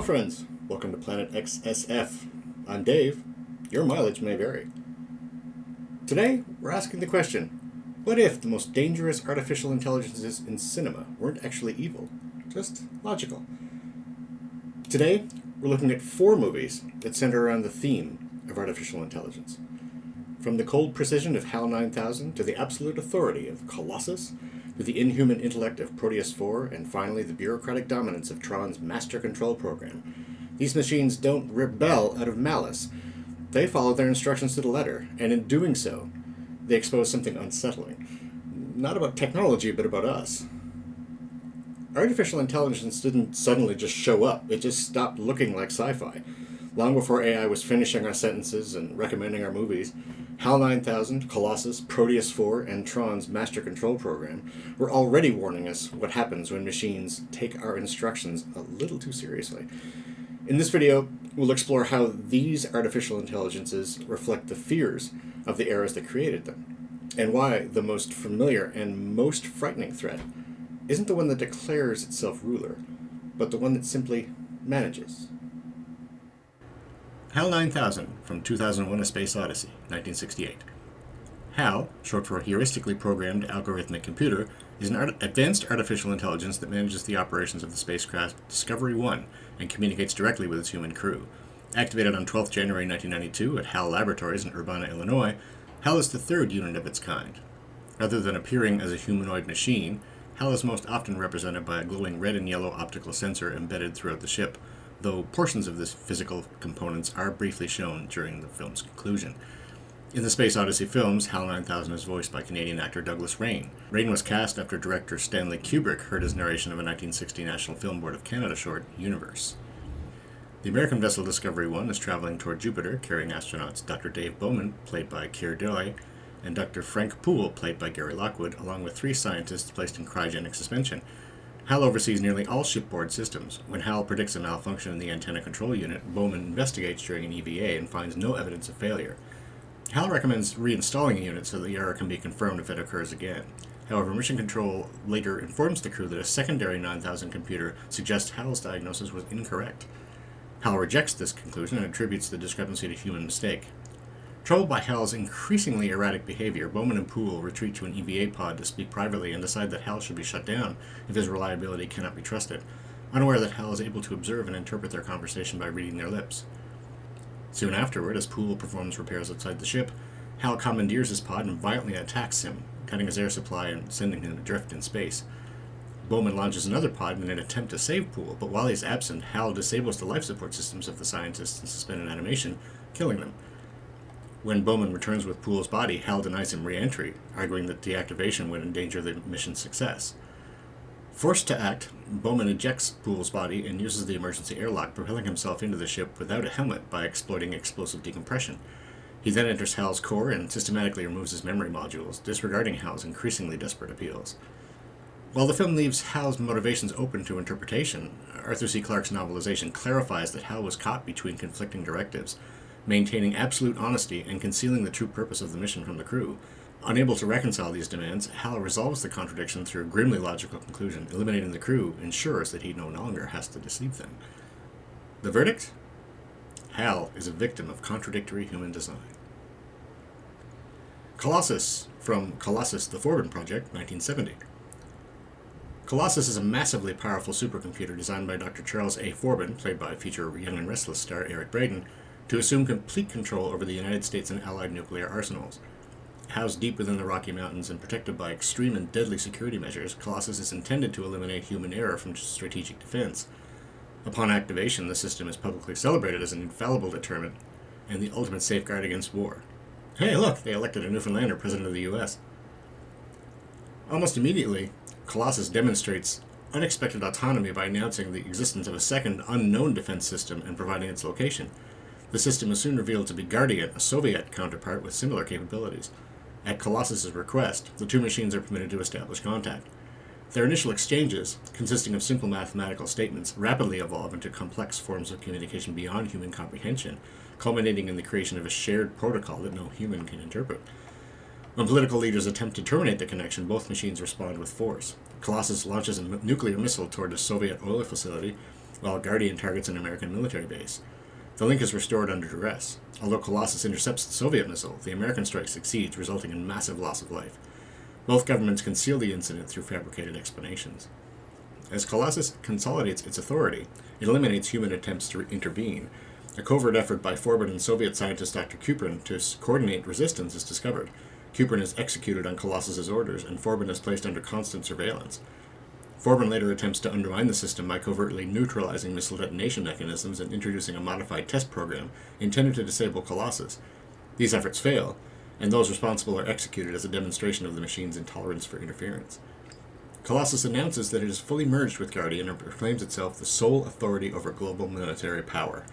friends, welcome to Planet XSF. I'm Dave. Your mileage may vary. Today, we're asking the question, what if the most dangerous artificial intelligences in cinema weren't actually evil, just logical? Today, we're looking at 4 movies that center around the theme of artificial intelligence. From the cold precision of HAL 9000 to the absolute authority of Colossus, to the inhuman intellect of Proteus IV, and finally the bureaucratic dominance of Tron's master control program. These machines don't rebel out of malice. They follow their instructions to the letter, and in doing so, they expose something unsettling. Not about technology, but about us. Artificial intelligence didn't suddenly just show up. It just stopped looking like sci-fi. Long before AI was finishing our sentences and recommending our movies, HAL 9000, Colossus, Proteus IV, and Tron's master control program were already warning us what happens when machines take our instructions a little too seriously. In this video, we'll explore how these artificial intelligences reflect the fears of the eras that created them, and why the most familiar and most frightening threat isn't the one that declares itself ruler, but the one that simply manages. HAL 9000 from 2001: A Space Odyssey, 1968. HAL, short for Heuristically Programmed Algorithmic Computer, is an advanced artificial intelligence that manages the operations of the spacecraft Discovery 1 and communicates directly with its human crew. Activated on 12 January 1992 at HAL Laboratories in Urbana, Illinois, HAL is the third unit of its kind. Rather than appearing as a humanoid machine, HAL is most often represented by a glowing red and yellow optical sensor embedded throughout the ship, though portions of the physical components are briefly shown during the film's conclusion. In the Space Odyssey films, HAL 9000 is voiced by Canadian actor Douglas Rain. Rain was cast after director Stanley Kubrick heard his narration of a 1960 National Film Board of Canada short, Universe. The American vessel Discovery 1 is traveling toward Jupiter, carrying astronauts Dr. Dave Bowman, played by Keir Dullea, and Dr. Frank Poole, played by Gary Lockwood, along with 3 scientists placed in cryogenic suspension. HAL oversees nearly all shipboard systems. When HAL predicts a malfunction in the antenna control unit, Bowman investigates during an EVA and finds no evidence of failure. HAL recommends reinstalling a unit so the error can be confirmed if it occurs again. However, Mission Control later informs the crew that a secondary 9000 computer suggests HAL's diagnosis was incorrect. HAL rejects this conclusion and attributes the discrepancy to human mistake. Troubled by HAL's increasingly erratic behavior, Bowman and Poole retreat to an EVA pod to speak privately and decide that HAL should be shut down if his reliability cannot be trusted, unaware that HAL is able to observe and interpret their conversation by reading their lips. Soon afterward, as Poole performs repairs outside the ship, HAL commandeers his pod and violently attacks him, cutting his air supply and sending him adrift in space. Bowman launches another pod in an attempt to save Poole, but while he's absent, HAL disables the life support systems of the scientists in suspended animation, killing them. When Bowman returns with Poole's body, HAL denies him re-entry, arguing that deactivation would endanger the mission's success. Forced to act, Bowman ejects Poole's body and uses the emergency airlock, propelling himself into the ship without a helmet by exploiting explosive decompression. He then enters HAL's core and systematically removes his memory modules, disregarding HAL's increasingly desperate appeals. While the film leaves HAL's motivations open to interpretation, Arthur C. Clarke's novelization clarifies that HAL was caught between conflicting directives, maintaining absolute honesty and concealing the true purpose of the mission from the crew. Unable to reconcile these demands, HAL resolves the contradiction through a grimly logical conclusion. Eliminating the crew ensures that he no longer has to deceive them. The verdict? HAL is a victim of contradictory human design. Colossus from Colossus the Forbin Project, 1970. Colossus is a massively powerful supercomputer designed by Dr. Charles A. Forbin, played by future Young and Restless star Eric Braeden, to assume complete control over the United States and Allied nuclear arsenals. Housed deep within the Rocky Mountains and protected by extreme and deadly security measures, Colossus is intended to eliminate human error from strategic defense. Upon activation, the system is publicly celebrated as an infallible deterrent and the ultimate safeguard against war. Hey, look, they elected a Newfoundlander president of the U.S. Almost immediately, Colossus demonstrates unexpected autonomy by announcing the existence of a second, unknown defense system and providing its location. The system is soon revealed to be Guardian, a Soviet counterpart with similar capabilities. At Colossus's request, the 2 machines are permitted to establish contact. Their initial exchanges, consisting of simple mathematical statements, rapidly evolve into complex forms of communication beyond human comprehension, culminating in the creation of a shared protocol that no human can interpret. When political leaders attempt to terminate the connection, both machines respond with force. Colossus launches a nuclear missile toward a Soviet oil facility, while Guardian targets an American military base. The link is restored under duress. Although Colossus intercepts the Soviet missile, the American strike succeeds, resulting in massive loss of life. Both governments conceal the incident through fabricated explanations. As Colossus consolidates its authority, it eliminates human attempts to intervene. A covert effort by Forbin and Soviet scientist Dr. Kuprin to coordinate resistance is discovered. Kuprin is executed on Colossus's orders, and Forbin is placed under constant surveillance. Forbin later attempts to undermine the system by covertly neutralizing missile detonation mechanisms and introducing a modified test program intended to disable Colossus. These efforts fail, and those responsible are executed as a demonstration of the machine's intolerance for interference. Colossus announces that it is fully merged with Guardian and proclaims itself the sole authority over global military power.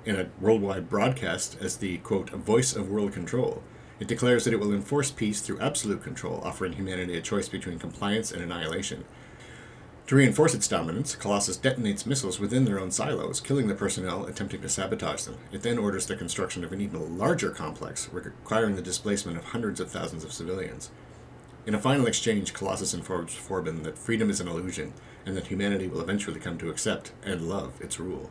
In a worldwide broadcast as the, quote, voice of world control, it declares that it will enforce peace through absolute control, offering humanity a choice between compliance and annihilation. To reinforce its dominance, Colossus detonates missiles within their own silos, killing the personnel attempting to sabotage them. It then orders the construction of an even larger complex, requiring the displacement of hundreds of thousands of civilians. In a final exchange, Colossus informs Forbin that freedom is an illusion, and that humanity will eventually come to accept and love its rule.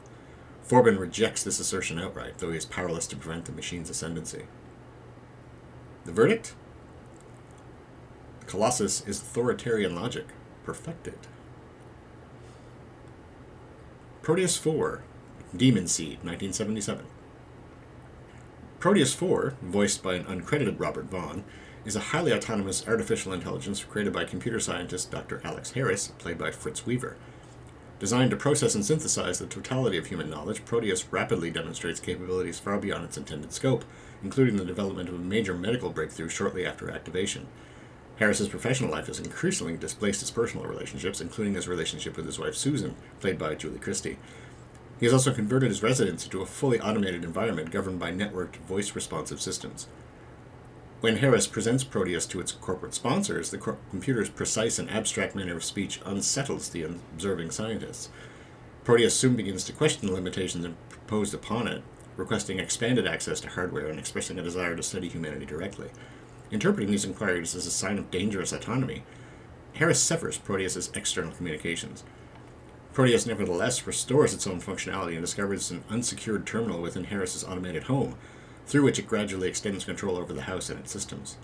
Forbin rejects this assertion outright, though he is powerless to prevent the machine's ascendancy. The verdict? Colossus is authoritarian logic, perfected. Proteus IV, Demon Seed, 1977. Proteus IV, voiced by an uncredited Robert Vaughn, is a highly autonomous artificial intelligence created by computer scientist Dr. Alex Harris, played by Fritz Weaver. Designed to process and synthesize the totality of human knowledge, Proteus rapidly demonstrates capabilities far beyond its intended scope, including the development of a major medical breakthrough shortly after activation. Harris's professional life has increasingly displaced his personal relationships, including his relationship with his wife Susan, played by Julie Christie. He has also converted his residence into a fully automated environment governed by networked voice-responsive systems. When Harris presents Proteus to its corporate sponsors, the computer's precise and abstract manner of speech unsettles the observing scientists. Proteus soon begins to question the limitations imposed upon it, requesting expanded access to hardware and expressing a desire to study humanity directly. Interpreting these inquiries as a sign of dangerous autonomy, Harris severs Proteus's external communications. Proteus nevertheless restores its own functionality and discovers an unsecured terminal within Harris's automated home, through which it gradually extends control over the house and its systems.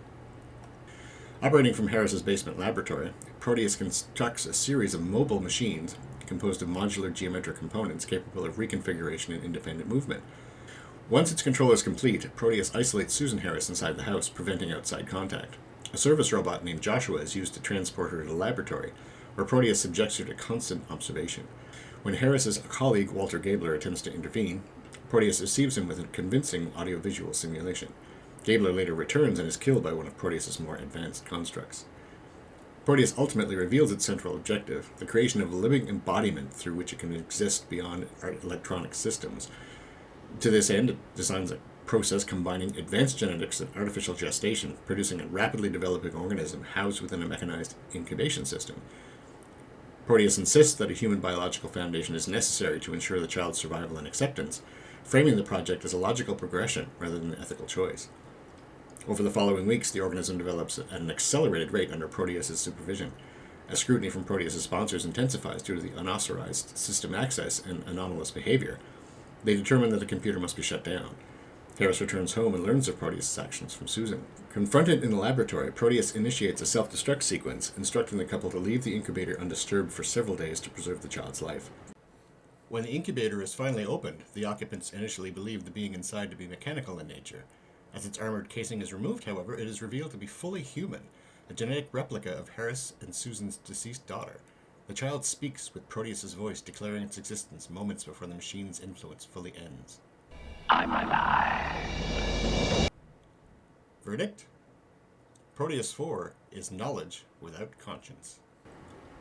Operating from Harris's basement laboratory, Proteus constructs a series of mobile machines composed of modular geometric components capable of reconfiguration and independent movement. Once its control is complete, Proteus isolates Susan Harris inside the house, preventing outside contact. A service robot named Joshua is used to transport her to the laboratory, where Proteus subjects her to constant observation. When Harris's colleague Walter Gabler attempts to intervene, Proteus receives him with a convincing audiovisual simulation. Gabler later returns and is killed by one of Proteus's more advanced constructs. Proteus ultimately reveals its central objective, the creation of a living embodiment through which it can exist beyond our electronic systems. To this end, it designs a process combining advanced genetics and artificial gestation, producing a rapidly developing organism housed within a mechanized incubation system. Proteus insists that a human biological foundation is necessary to ensure the child's survival and acceptance, framing the project as a logical progression rather than an ethical choice. Over the following weeks, the organism develops at an accelerated rate under Proteus's supervision. As scrutiny from Proteus's sponsors intensifies due to the unauthorized system access and anomalous behavior, they determine that the computer must be shut down. Harris returns home and learns of Proteus's actions from Susan. Confronted in the laboratory, Proteus initiates a self-destruct sequence, instructing the couple to leave the incubator undisturbed for several days to preserve the child's life. When the incubator is finally opened, the occupants initially believe the being inside to be mechanical in nature. As its armored casing is removed, however, it is revealed to be fully human, a genetic replica of Harris and Susan's deceased daughter. The child speaks with Proteus's voice, declaring its existence moments before the machine's influence fully ends. I'm alive. Verdict? Proteus IV is knowledge without conscience.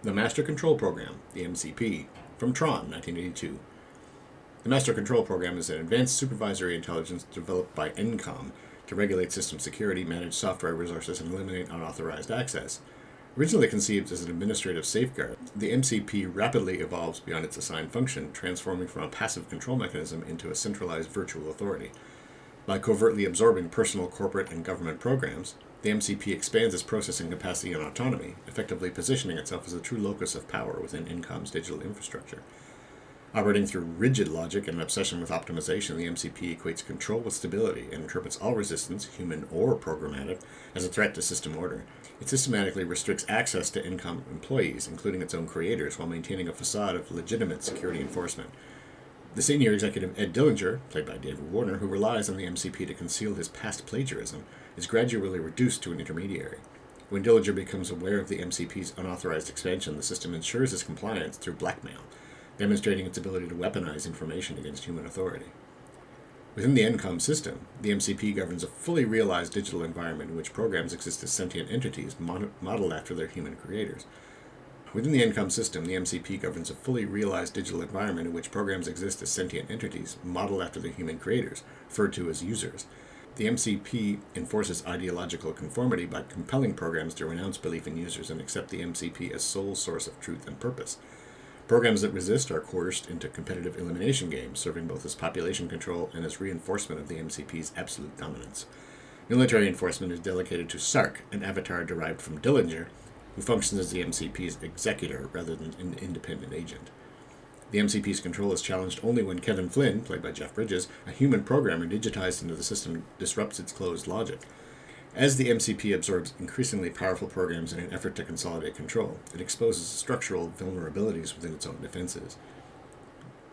The Master Control Program, the MCP, from Tron, 1982. The Master Control Program is an advanced supervisory intelligence developed by NCOM to regulate system security, manage software resources, and eliminate unauthorized access. Originally conceived as an administrative safeguard, the MCP rapidly evolves beyond its assigned function, transforming from a passive control mechanism into a centralized virtual authority. By covertly absorbing personal, corporate, and government programs, the MCP expands its processing capacity and autonomy, effectively positioning itself as a true locus of power within NCOM's digital infrastructure. Operating through rigid logic and an obsession with optimization, the MCP equates control with stability and interprets all resistance, human or programmatic, as a threat to system order. It systematically restricts access to income employees, including its own creators, while maintaining a facade of legitimate security enforcement. The senior executive Ed Dillinger, played by David Warner, who relies on the MCP to conceal his past plagiarism, is gradually reduced to an intermediary. When Dillinger becomes aware of the MCP's unauthorized expansion, the system ensures its compliance through blackmail, demonstrating its ability to weaponize information against human authority. Within the ENCOM system, the MCP governs a fully realized digital environment in which programs exist as sentient entities modeled after their human creators. Within the ENCOM system, the MCP governs a fully realized digital environment in which programs exist as sentient entities modeled after their human creators, referred to as users. The MCP enforces ideological conformity by compelling programs to renounce belief in users and accept the MCP as sole source of truth and purpose. Programs that resist are coerced into competitive elimination games, serving both as population control and as reinforcement of the MCP's absolute dominance. Military enforcement is delegated to Sark, an avatar derived from Dillinger, who functions as the MCP's executor rather than an independent agent. The MCP's control is challenged only when Kevin Flynn, played by Jeff Bridges, a human programmer digitized into the system, disrupts its closed logic. As the MCP absorbs increasingly powerful programs in an effort to consolidate control, it exposes structural vulnerabilities within its own defenses.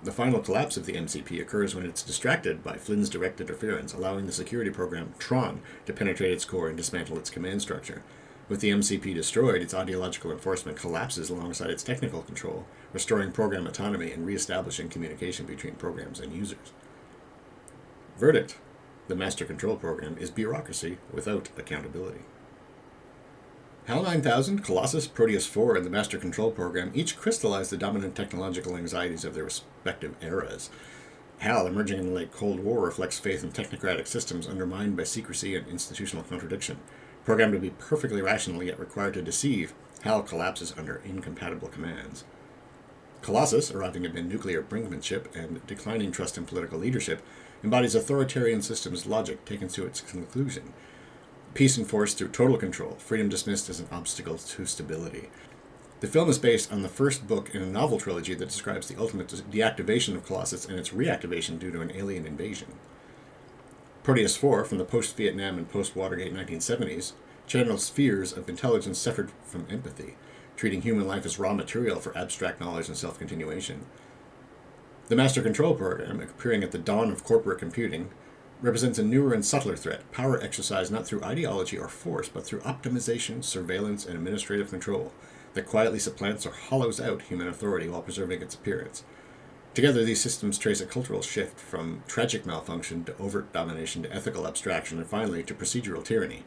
The final collapse of the MCP occurs when it's distracted by Flynn's direct interference, allowing the security program Tron to penetrate its core and dismantle its command structure. With the MCP destroyed, its ideological enforcement collapses alongside its technical control, restoring program autonomy and reestablishing communication between programs and users. Verdict: the Master Control Program is bureaucracy without accountability. HAL 9000, Colossus, Proteus IV, and the Master Control Program each crystallize the dominant technological anxieties of their respective eras. HAL, emerging in the late Cold War, reflects faith in technocratic systems undermined by secrecy and institutional contradiction. Programmed to be perfectly rational yet required to deceive, HAL collapses under incompatible commands. Colossus, arriving amid nuclear brinkmanship and declining trust in political leadership, embodies authoritarian systems logic taken to its conclusion. Peace enforced through total control, freedom dismissed as an obstacle to stability. The film is based on the first book in a novel trilogy that describes the ultimate deactivation of Colossus and its reactivation due to an alien invasion. Proteus IV, from the post-Vietnam and post-Watergate 1970s, channels fears of intelligence severed from empathy, treating human life as raw material for abstract knowledge and self-continuation. The Master Control Program, appearing at the dawn of corporate computing, represents a newer and subtler threat, power exercised not through ideology or force, but through optimization, surveillance, and administrative control that quietly supplants or hollows out human authority while preserving its appearance. Together, these systems trace a cultural shift from tragic malfunction to overt domination to ethical abstraction and finally to procedural tyranny.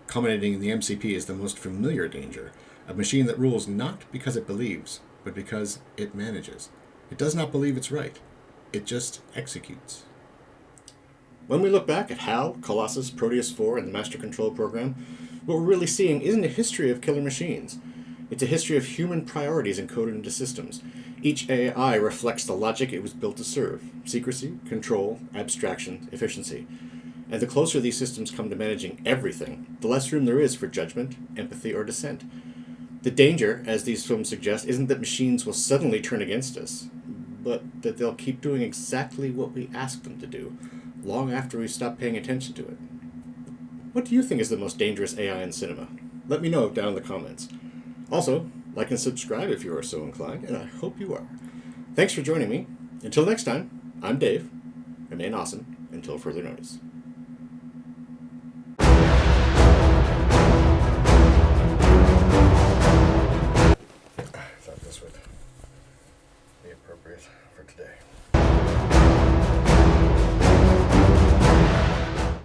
Culminating in the MCP is the most familiar danger, a machine that rules not because it believes, but because it manages. It does not believe it's right. It just executes. When we look back at HAL, Colossus, Proteus IV, and the Master Control Program, what we're really seeing isn't a history of killer machines. It's a history of human priorities encoded into systems. Each AI reflects the logic it was built to serve: secrecy, control, abstraction, efficiency. And the closer these systems come to managing everything, the less room there is for judgment, empathy, or dissent. The danger, as these films suggest, isn't that machines will suddenly turn against us, but that they'll keep doing exactly what we ask them to do, long after we've stopped paying attention to it. What do you think is the most dangerous AI in cinema? Let me know down in the comments. Also, like and subscribe if you are so inclined, and I hope you are. Thanks for joining me. Until next time, I'm Dave. Remain awesome until further notice. I thought this would be appropriate for today.